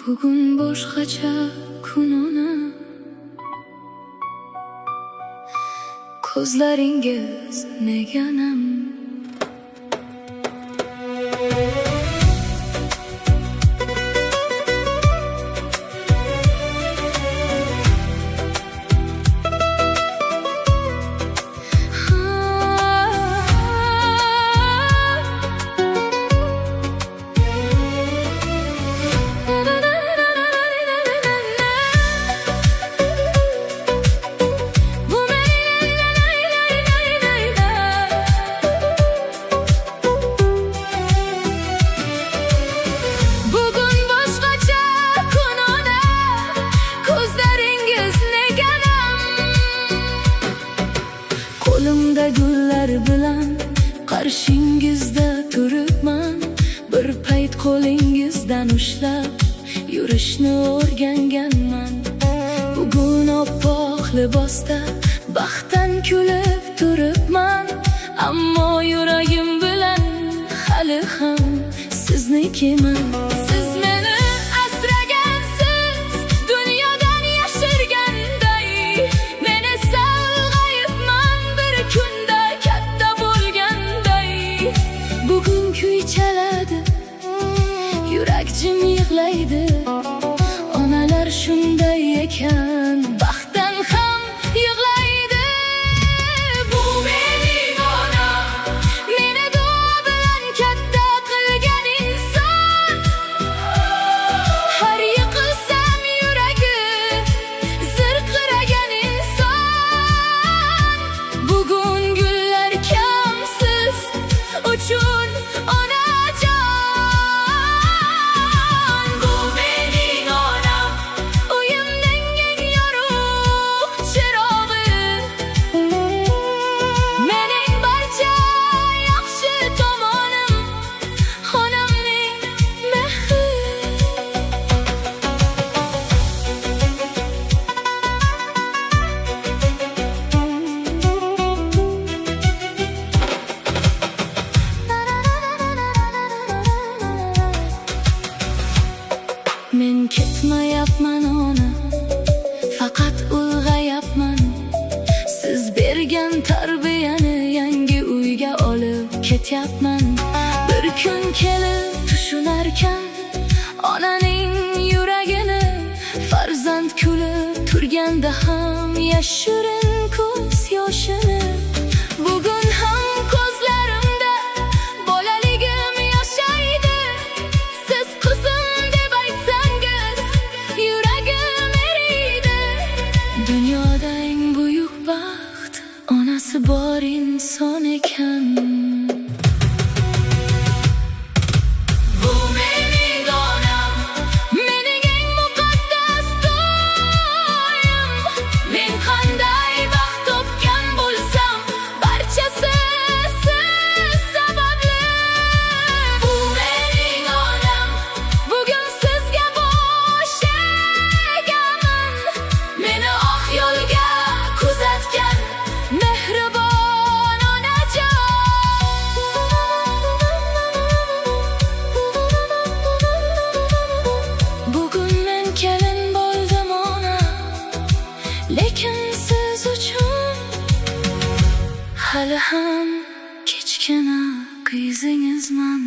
Bugun boshqacha kun ona, ko'zlaringiz neganam. Qo'limda gullar bilan qarshingizda turibman. Bir payt qo'lingizdan ushlab yurishni o'rganganman. Bugun oppoq libosda baxtdan kulib turibman. Ammo yuragim bilan hali ham siznikiman. Siz meni asragansiz, dunyodan yashirganday. Meni sog'ayibman bir kunda katta bo'lganday. Bugun kuy chaladi, yurak jim yig'laydi. Onalar shunday ekan, baxtdan ham yig'laydi. Bu mening onam, meni duo bilan katta qilgan inson. Har yiqilsam yuragi zirqiragan inson. Bugun gullar kam siz uchun onajon. Bu mening onam, uyimning eng yorug' chirog'i. Mening barcha yaxshi tomonim, onamning mehri. Men ketmayapman ona, faqat ulg'ayapman. Siz bergan tarbiyani yangi uyga olib ketyapman. Bir kun kelib tushunarkan onaning yuragini, farzand kulib turganda ham yashirin ko'z yoshini. Bugun ham ko'zlarimda bolaligim yashaydi. Siz qizim deb aytsangiz yuragim eriydi. Dunyoda eng buyuk baxt onasi bor inson ekan. Bu mening onam, mening eng muqaddas do'yim. Men qanday baxt topgan bo'lsam, barchasi siz sababli. Bu mening onam, bugun sizga bosh egaman. Meni oq yo'lga kuzatgan mehribon onajon. Bugun men kelin bo'ldim ona, lekin siz uchun hali ham kichkina qizingizman.